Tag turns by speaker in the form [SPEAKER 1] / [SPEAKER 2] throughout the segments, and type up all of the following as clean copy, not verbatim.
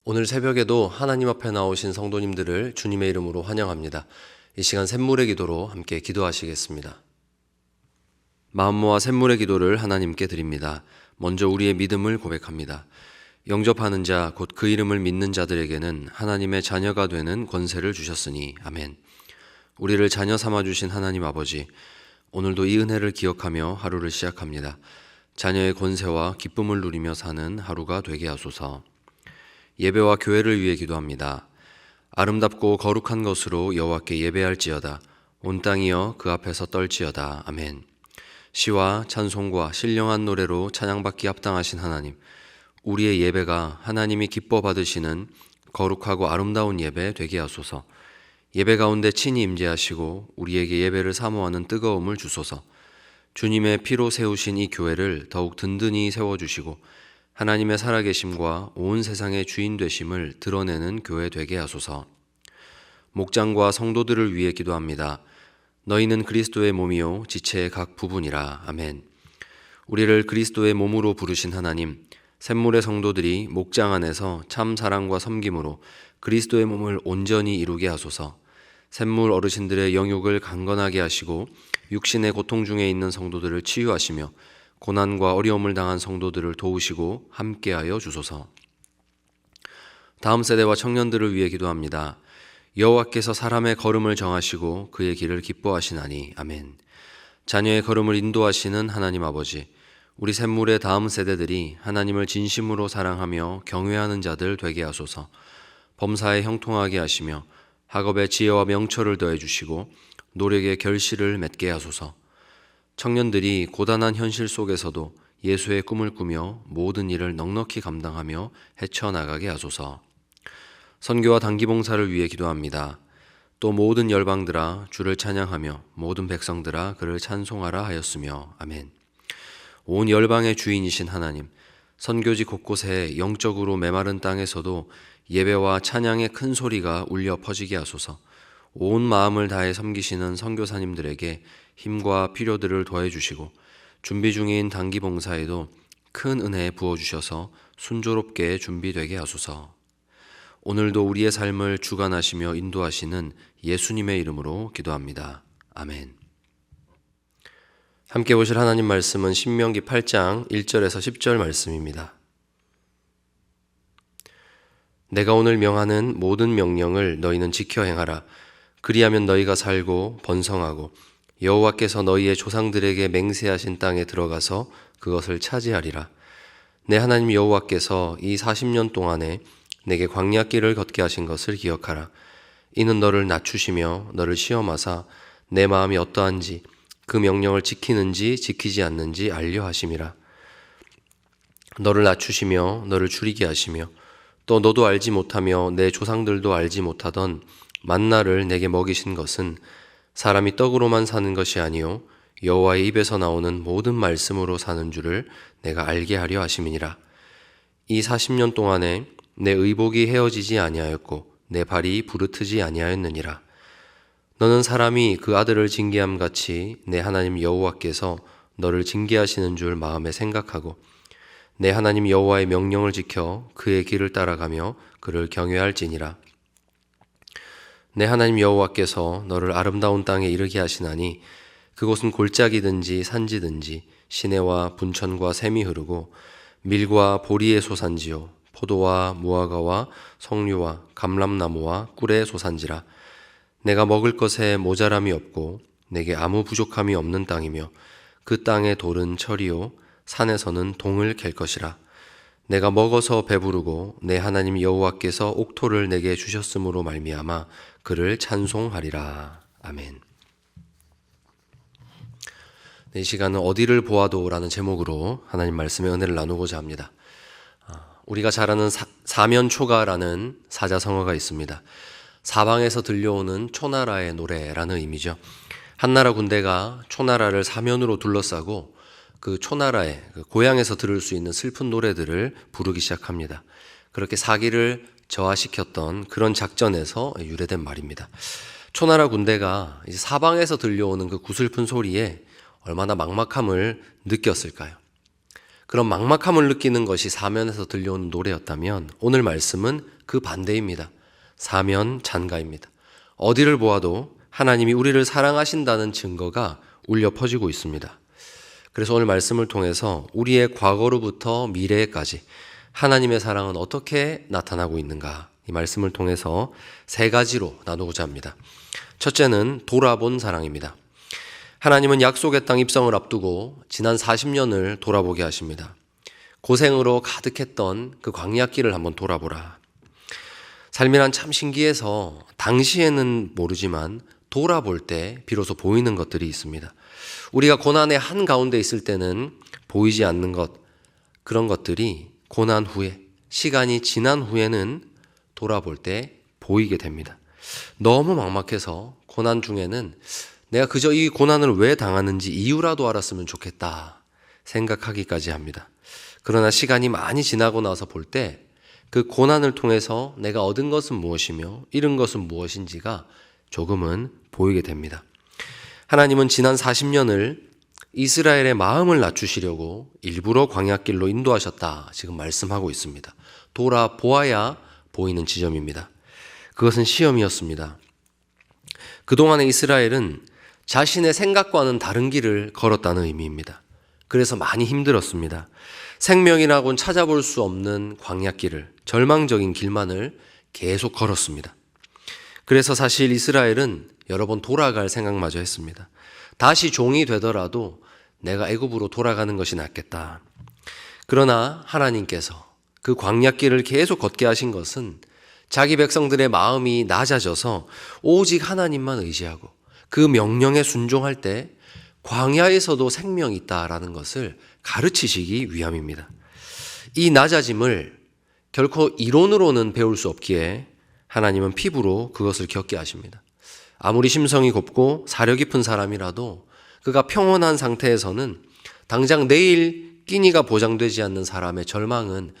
[SPEAKER 1] 오늘 새벽에도 하나님 앞에 나오신 성도님들을 주님의 이름으로 환영합니다. 이 시간 샘물의 기도로 함께 기도하시겠습니다. 마음 모아 샘물의 기도를 하나님께 드립니다. 먼저 우리의 믿음을 고백합니다. 영접하는 자, 곧 그 이름을 믿는 자들에게는 하나님의 자녀가 되는 권세를 주셨으니 아멘. 우리를 자녀 삼아주신 하나님 아버지, 오늘도 이 은혜를 기억하며 하루를 시작합니다. 자녀의 권세와 기쁨을 누리며 사는 하루가 되게 하소서. 예배와 교회를 위해 기도합니다. 아름답고 거룩한 것으로 여호와께 예배할지어다. 온 땅이여 그 앞에서 떨지어다. 아멘. 시와 찬송과 신령한 노래로 찬양받기 합당하신 하나님, 우리의 예배가 하나님이 기뻐 받으시는 거룩하고 아름다운 예배 되게 하소서. 예배 가운데 친히 임재하시고 우리에게 예배를 사모하는 뜨거움을 주소서. 주님의 피로 세우신 이 교회를 더욱 든든히 세워주시고 하나님의 살아계심과 온 세상의 주인 되심을 드러내는 교회 되게 하소서. 목장과 성도들을 위해 기도합니다. 너희는 그리스도의 몸이요 지체의 각 부분이라. 아멘. 우리를 그리스도의 몸으로 부르신 하나님, 샘물의 성도들이 목장 안에서 참 사랑과 섬김으로 그리스도의 몸을 온전히 이루게 하소서. 샘물 어르신들의 영육을 강건하게 하시고 육신의 고통 중에 있는 성도들을 치유하시며 고난과 어려움을 당한 성도들을 도우시고 함께하여 주소서. 다음 세대와 청년들을 위해 기도합니다. 여호와께서 사람의 걸음을 정하시고 그의 길을 기뻐하시나니. 아멘. 자녀의 걸음을 인도하시는 하나님 아버지, 우리 샘물의 다음 세대들이 하나님을 진심으로 사랑하며 경외하는 자들 되게 하소서. 범사에 형통하게 하시며 학업에 지혜와 명철을 더해 주시고 노력의 결실을 맺게 하소서. 청년들이 고단한 현실 속에서도 예수의 꿈을 꾸며 모든 일을 넉넉히 감당하며 헤쳐나가게 하소서. 선교와 단기봉사를 위해 기도합니다. 또 모든 열방들아 주를 찬양하며 모든 백성들아 그를 찬송하라 하였으며. 아멘. 온 열방의 주인이신 하나님, 선교지 곳곳에 영적으로 메마른 땅에서도 예배와 찬양의 큰 소리가 울려 퍼지게 하소서. 온 마음을 다해 섬기시는 선교사님들에게 힘과 필요들을 더해주시고 준비 중인 단기 봉사에도 큰 은혜 부어주셔서 순조롭게 준비되게 하소서. 오늘도 우리의 삶을 주관하시며 인도하시는 예수님의 이름으로 기도합니다. 아멘. 함께 보실 하나님 말씀은 신명기 8장 1절에서 10절 말씀입니다. 내가 오늘 명하는 모든 명령을 너희는 지켜 행하라. 그리하면 너희가 살고 번성하고 여호와께서 너희의 조상들에게 맹세하신 땅에 들어가서 그것을 차지하리라. 내 하나님 여호와께서 이 40년 동안에 내게 광야길을 걷게 하신 것을 기억하라. 이는 너를 낮추시며 너를 시험하사 내 마음이 어떠한지 그 명령을 지키는지 지키지 않는지 알려 하심이라. 너를 낮추시며 너를 줄이게 하시며 또 너도 알지 못하며 내 조상들도 알지 못하던 만나를 내게 먹이신 것은 사람이 떡으로만 사는 것이 아니요 여호와의 입에서 나오는 모든 말씀으로 사는 줄을 내가 알게 하려 하심이니라. 이 40년 동안에 내 의복이 헤어지지 아니하였고 내 발이 부르트지 아니하였느니라. 너는 사람이 그 아들을 징계함 같이 내 하나님 여호와께서 너를 징계하시는 줄 마음에 생각하고 내 하나님 여호와의 명령을 지켜 그의 길을 따라가며 그를 경외할지니라. 내 하나님 여호와께서 너를 아름다운 땅에 이르게 하시나니 그곳은 골짜기든지 산지든지 시내와 분천과 샘이 흐르고 밀과 보리의 소산지요 포도와 무화과와 석류와 감람나무와 꿀의 소산지라. 내가 먹을 것에 모자람이 없고 내게 아무 부족함이 없는 땅이며 그 땅의 돌은 철이요 산에서는 동을 갤 것이라. 내가 먹어서 배부르고 내 하나님 여호와께서 옥토를 내게 주셨으므로 말미암아 그를 찬송하리라. 아멘. 이 시간은 어디를 보아도 라는 제목으로 하나님 말씀의 은혜를 나누고자 합니다. 우리가 잘 아는 사면초가라는 사자성어가 있습니다. 사방에서 들려오는 초나라의 노래라는 의미죠. 한나라 군대가 초나라를 사면으로 둘러싸고 그 초나라의 고향에서 들을 수 있는 슬픈 노래들을 부르기 시작합니다. 그렇게 사기를 저하시켰던 그런 작전에서 유래된 말입니다. 초나라 군대가 이제 사방에서 들려오는 그 구슬픈 소리에 얼마나 막막함을 느꼈을까요? 그런 막막함을 느끼는 것이 사면에서 들려오는 노래였다면 오늘 말씀은 그 반대입니다. 사면 찬가입니다. 어디를 보아도 하나님이 우리를 사랑하신다는 증거가 울려 퍼지고 있습니다. 그래서 오늘 말씀을 통해서 우리의 과거로부터 미래에까지 하나님의 사랑은 어떻게 나타나고 있는가, 이 말씀을 통해서 세 가지로 나누고자 합니다. 첫째는 돌아본 사랑입니다. 하나님은 약속의 땅 입성을 앞두고 지난 40년을 돌아보게 하십니다. 고생으로 가득했던 그 광야길을 한번 돌아보라. 삶이란 참 신기해서 당시에는 모르지만 돌아볼 때 비로소 보이는 것들이 있습니다. 우리가 고난의 한가운데 있을 때는 보이지 않는 것, 그런 것들이 고난 후에, 시간이 지난 후에는 돌아볼 때 보이게 됩니다. 너무 막막해서 고난 중에는 내가 그저 이 고난을 왜 당하는지 이유라도 알았으면 좋겠다 생각하기까지 합니다. 그러나 시간이 많이 지나고 나서 볼 때 그 고난을 통해서 내가 얻은 것은 무엇이며 잃은 것은 무엇인지가 조금은 보이게 됩니다. 하나님은 지난 40년을 이스라엘의 마음을 낮추시려고 일부러 광야길로 인도하셨다, 지금 말씀하고 있습니다. 돌아보아야 보이는 지점입니다. 그것은 시험이었습니다. 그동안의 이스라엘은 자신의 생각과는 다른 길을 걸었다는 의미입니다. 그래서 많이 힘들었습니다. 생명이라고는 찾아볼 수 없는 광야길을, 절망적인 길만을 계속 걸었습니다. 그래서 사실 이스라엘은 여러 번 돌아갈 생각마저 했습니다. 다시 종이 되더라도 내가 애굽으로 돌아가는 것이 낫겠다. 그러나 하나님께서 그 광야길을 계속 걷게 하신 것은 자기 백성들의 마음이 낮아져서 오직 하나님만 의지하고 그 명령에 순종할 때 광야에서도 생명이 있다라는 것을 가르치시기 위함입니다. 이 낮아짐을 결코 이론으로는 배울 수 없기에 하나님은 피부로 그것을 겪게 하십니다. 아무리 심성이 곱고 사려 깊은 사람이라도 그가 평온한 상태에서는 당장 내일 끼니가 보장되지 않는 사람의 절망은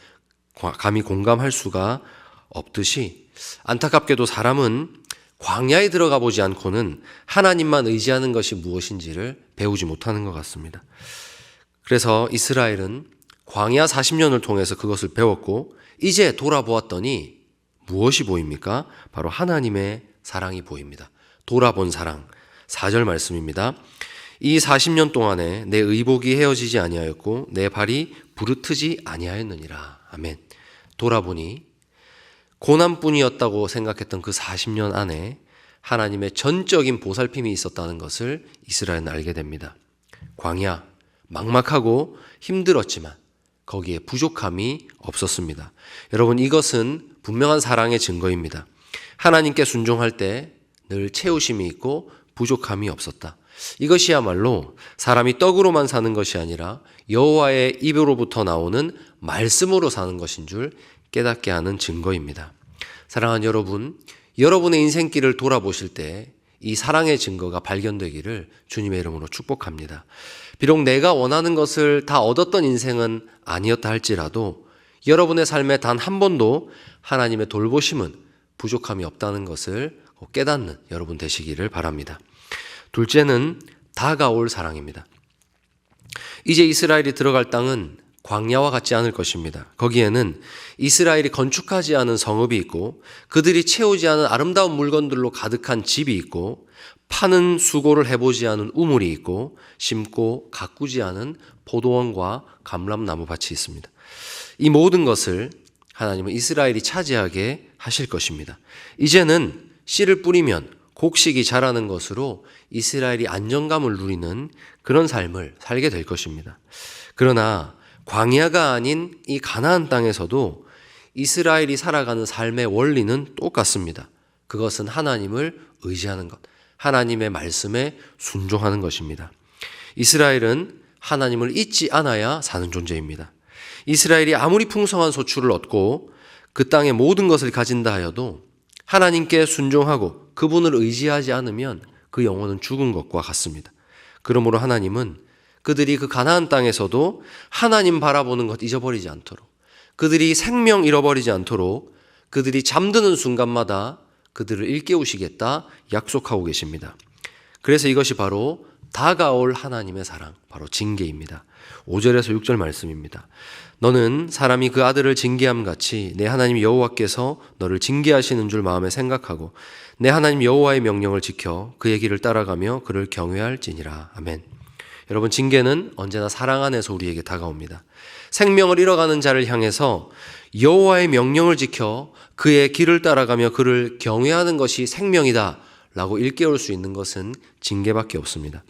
[SPEAKER 1] 감히 공감할 수가 없듯이, 안타깝게도 사람은 광야에 들어가 보지 않고는 하나님만 의지하는 것이 무엇인지를 배우지 못하는 것 같습니다. 그래서 이스라엘은 광야 40년을 통해서 그것을 배웠고 이제 돌아보았더니 무엇이 보입니까? 바로 하나님의 사랑이 보입니다. 돌아본 사랑, 4절 말씀입니다. 이 40년 동안에 내 의복이 헤어지지 아니하였고 내 발이 부르트지 아니하였느니라. 아멘. 돌아보니 고난뿐이었다고 생각했던 그 40년 안에 하나님의 전적인 보살핌이 있었다는 것을 이스라엘은 알게 됩니다. 광야, 막막하고 힘들었지만 거기에 부족함이 없었습니다. 여러분, 이것은 분명한 사랑의 증거입니다. 하나님께 순종할 때 늘 채우심이 있고 부족함이 없었다. 이것이야말로 사람이 떡으로만 사는 것이 아니라 여호와의 입으로부터 나오는 말씀으로 사는 것인 줄 깨닫게 하는 증거입니다. 사랑하는 여러분, 여러분의 인생길을 돌아보실 때 이 사랑의 증거가 발견되기를 주님의 이름으로 축복합니다. 비록 내가 원하는 것을 다 얻었던 인생은 아니었다 할지라도 여러분의 삶에 단 한 번도 하나님의 돌보심은 부족함이 없다는 것을 깨닫는 여러분 되시기를 바랍니다. 둘째는 다가올 사랑입니다. 이제 이스라엘이 들어갈 땅은 광야와 같지 않을 것입니다. 거기에는 이스라엘이 건축하지 않은 성읍이 있고 그들이 채우지 않은 아름다운 물건들로 가득한 집이 있고 파는 수고를 해보지 않은 우물이 있고 심고 가꾸지 않은 포도원과 감람나무 밭이 있습니다. 이 모든 것을 하나님은 이스라엘이 차지하게 하실 것입니다. 이제는 씨를 뿌리면 곡식이 자라는 것으로 이스라엘이 안정감을 누리는 그런 삶을 살게 될 것입니다. 그러나 광야가 아닌 이 가나안 땅에서도 이스라엘이 살아가는 삶의 원리는 똑같습니다. 그것은 하나님을 의지하는 것, 하나님의 말씀에 순종하는 것입니다. 이스라엘은 하나님을 잊지 않아야 사는 존재입니다. 이스라엘이 아무리 풍성한 소출을 얻고 그 땅의 모든 것을 가진다 하여도 하나님께 순종하고 그분을 의지하지 않으면 그 영혼은 죽은 것과 같습니다. 그러므로 하나님은 그들이 그 가나안 땅에서도 하나님 바라보는 것 잊어버리지 않도록, 그들이 생명 잃어버리지 않도록 그들이 잠드는 순간마다 그들을 일깨우시겠다 약속하고 계십니다. 그래서 이것이 바로 다가올 하나님의 사랑, 바로 징계입니다. 5절에서 6절 말씀입니다. 너는 사람이 그 아들을 징계함 같이 내 하나님 여호와께서 너를 징계하시는 줄 마음에 생각하고 내 하나님 여호와의 명령을 지켜 그의 길을 따라가며 그를 경외할지니라. 아멘. 여러분, 징계는 언제나 사랑 안에서 우리에게 다가옵니다. 생명을 잃어가는 자를 향해서 여호와의 명령을 지켜 그의 길을 따라가며 그를 경외하는 것이 생명이다 라고 일깨울 수 있는 것은 징계밖에 없습니다.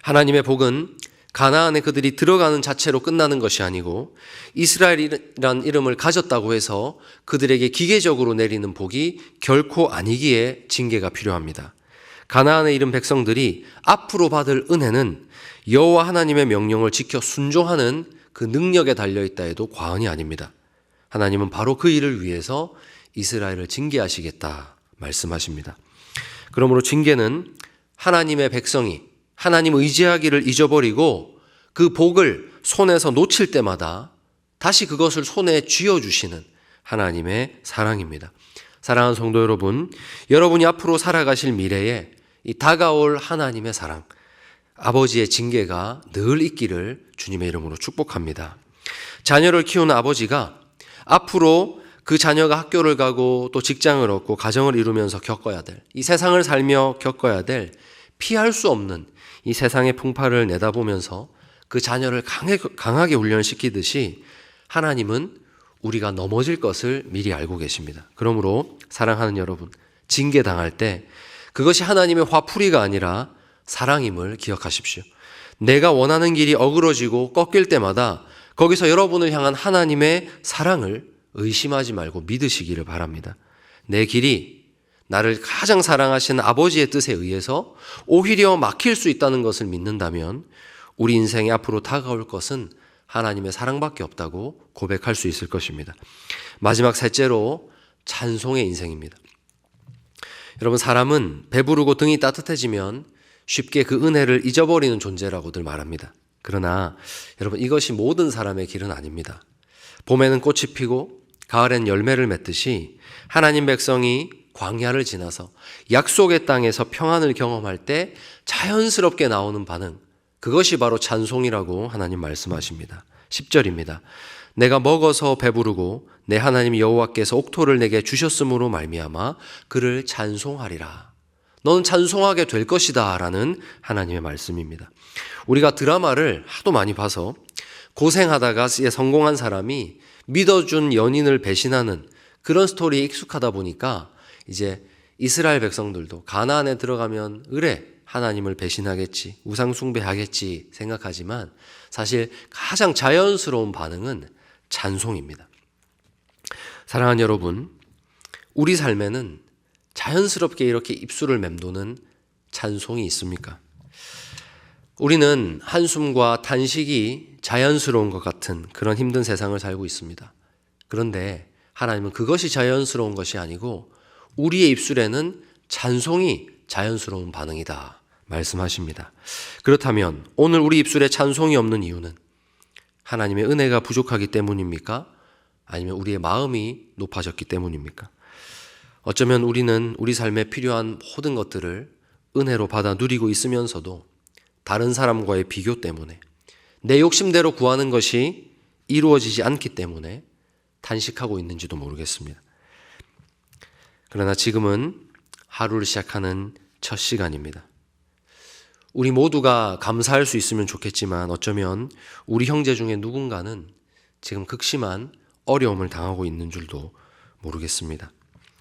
[SPEAKER 1] 하나님의 복은 가나안에 그들이 들어가는 자체로 끝나는 것이 아니고 이스라엘이란 이름을 가졌다고 해서 그들에게 기계적으로 내리는 복이 결코 아니기에 징계가 필요합니다. 가나안에 이른 백성들이 앞으로 받을 은혜는 여호와 하나님의 명령을 지켜 순종하는 그 능력에 달려있다 해도 과언이 아닙니다. 하나님은 바로 그 일을 위해서 이스라엘을 징계하시겠다 말씀하십니다. 그러므로 징계는 하나님의 백성이 하나님 의지하기를 잊어버리고 그 복을 손에서 놓칠 때마다 다시 그것을 손에 쥐어주시는 하나님의 사랑입니다. 사랑하는 성도 여러분, 여러분이 앞으로 살아가실 미래에 이 다가올 하나님의 사랑, 아버지의 징계가 늘 있기를 주님의 이름으로 축복합니다. 자녀를 키우는 아버지가 앞으로 그 자녀가 학교를 가고 또 직장을 얻고 가정을 이루면서 겪어야 될, 이 세상을 살며 겪어야 될 피할 수 없는 이 세상의 풍파를 내다보면서 그 자녀를 강하게 훈련시키듯이 하나님은 우리가 넘어질 것을 미리 알고 계십니다. 그러므로 사랑하는 여러분, 징계당할 때 그것이 하나님의 화풀이가 아니라 사랑임을 기억하십시오. 내가 원하는 길이 어그러지고 꺾일 때마다 거기서 여러분을 향한 하나님의 사랑을 의심하지 말고 믿으시기를 바랍니다. 내 길이 나를 가장 사랑하시는 아버지의 뜻에 의해서 오히려 막힐 수 있다는 것을 믿는다면 우리 인생에 앞으로 다가올 것은 하나님의 사랑밖에 없다고 고백할 수 있을 것입니다. 마지막 셋째로 찬송의 인생입니다. 여러분, 사람은 배부르고 등이 따뜻해지면 쉽게 그 은혜를 잊어버리는 존재라고들 말합니다. 그러나 여러분, 이것이 모든 사람의 길은 아닙니다. 봄에는 꽃이 피고 가을엔 열매를 맺듯이 하나님 백성이 광야를 지나서 약속의 땅에서 평안을 경험할 때 자연스럽게 나오는 반응, 그것이 바로 찬송이라고 하나님 말씀하십니다. 10절입니다. 내가 먹어서 배부르고 내 하나님 여호와께서 옥토를 내게 주셨으므로 말미암아 그를 찬송하리라. 너는 찬송하게 될 것이다 라는 하나님의 말씀입니다. 우리가 드라마를 하도 많이 봐서 고생하다가 성공한 사람이 믿어준 연인을 배신하는 그런 스토리에 익숙하다 보니까 이제 이스라엘 백성들도 가나안에 들어가면 그래 하나님을 배신하겠지, 우상 숭배하겠지 생각하지만 사실 가장 자연스러운 반응은 찬송입니다. 사랑하는 여러분, 우리 삶에는 자연스럽게 이렇게 입술을 맴도는 찬송이 있습니까? 우리는 한숨과 탄식이 자연스러운 것 같은 그런 힘든 세상을 살고 있습니다. 그런데 하나님은 그것이 자연스러운 것이 아니고 우리의 입술에는 찬송이 자연스러운 반응이다 말씀하십니다. 그렇다면 오늘 우리 입술에 찬송이 없는 이유는 하나님의 은혜가 부족하기 때문입니까? 아니면 우리의 마음이 높아졌기 때문입니까? 어쩌면 우리는 우리 삶에 필요한 모든 것들을 은혜로 받아 누리고 있으면서도 다른 사람과의 비교 때문에 내 욕심대로 구하는 것이 이루어지지 않기 때문에 탄식하고 있는지도 모르겠습니다. 그러나 지금은 하루를 시작하는 첫 시간입니다. 우리 모두가 감사할 수 있으면 좋겠지만 어쩌면 우리 형제 중에 누군가는 지금 극심한 어려움을 당하고 있는 줄도 모르겠습니다.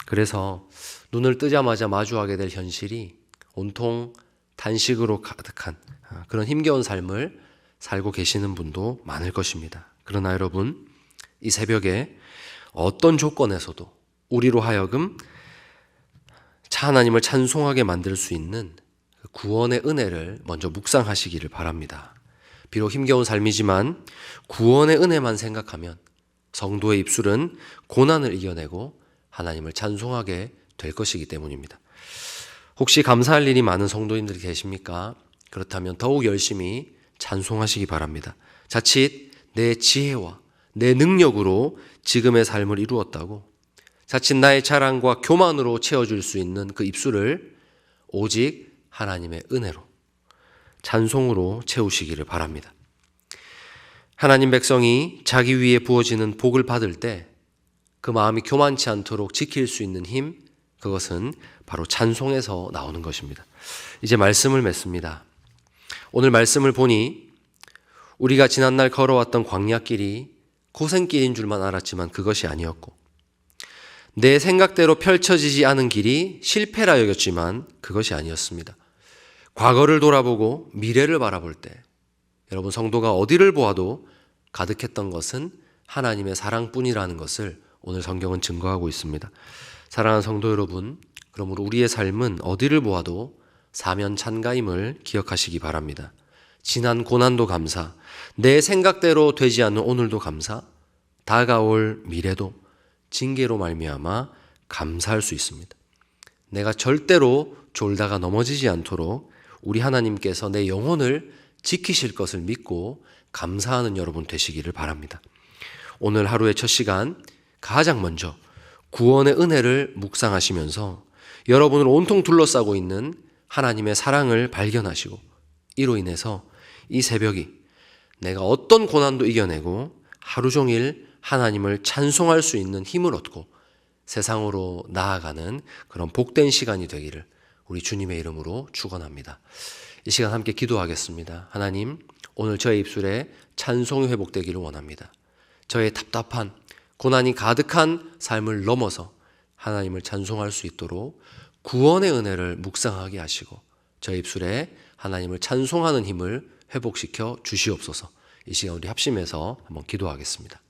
[SPEAKER 1] 그래서 눈을 뜨자마자 마주하게 될 현실이 온통 탄식으로 가득한 그런 힘겨운 삶을 살고 계시는 분도 많을 것입니다. 그러나 여러분, 이 새벽에 어떤 조건에서도 우리로 하여금 하나님을 찬송하게 만들 수 있는 구원의 은혜를 먼저 묵상하시기를 바랍니다. 비록 힘겨운 삶이지만 구원의 은혜만 생각하면 성도의 입술은 고난을 이겨내고 하나님을 찬송하게 될 것이기 때문입니다. 혹시 감사할 일이 많은 성도님들이 계십니까? 그렇다면 더욱 열심히 찬송하시기 바랍니다. 자칫 내 지혜와 내 능력으로 지금의 삶을 이루었다고, 자칫 나의 자랑과 교만으로 채워줄 수 있는 그 입술을 오직 하나님의 은혜로, 찬송으로 채우시기를 바랍니다. 하나님 백성이 자기 위에 부어지는 복을 받을 때 그 마음이 교만치 않도록 지킬 수 있는 힘, 그것은 바로 찬송에서 나오는 것입니다. 이제 말씀을 맺습니다. 오늘 말씀을 보니 우리가 지난날 걸어왔던 광야길이 고생길인 줄만 알았지만 그것이 아니었고, 내 생각대로 펼쳐지지 않은 길이 실패라 여겼지만 그것이 아니었습니다. 과거를 돌아보고 미래를 바라볼 때 여러분, 성도가 어디를 보아도 가득했던 것은 하나님의 사랑뿐이라는 것을 오늘 성경은 증거하고 있습니다. 사랑하는 성도 여러분, 그러므로 우리의 삶은 어디를 보아도 사면찬가임을 기억하시기 바랍니다. 지난 고난도 감사, 내 생각대로 되지 않는 오늘도 감사, 다가올 미래도 징계로 말미암아 감사할 수 있습니다. 내가 절대로 졸다가 넘어지지 않도록 우리 하나님께서 내 영혼을 지키실 것을 믿고 감사하는 여러분 되시기를 바랍니다. 오늘 하루의 첫 시간 가장 먼저 구원의 은혜를 묵상하시면서 여러분을 온통 둘러싸고 있는 하나님의 사랑을 발견하시고, 이로 인해서 이 새벽이 내가 어떤 고난도 이겨내고 하루 종일 하나님을 찬송할 수 있는 힘을 얻고 세상으로 나아가는 그런 복된 시간이 되기를 우리 주님의 이름으로 축원합니다. 이 시간 함께 기도하겠습니다. 하나님, 오늘 저의 입술에 찬송이 회복되기를 원합니다. 저의 답답한 고난이 가득한 삶을 넘어서 하나님을 찬송할 수 있도록 구원의 은혜를 묵상하게 하시고 저의 입술에 하나님을 찬송하는 힘을 회복시켜 주시옵소서. 이 시간 우리 합심해서 한번 기도하겠습니다.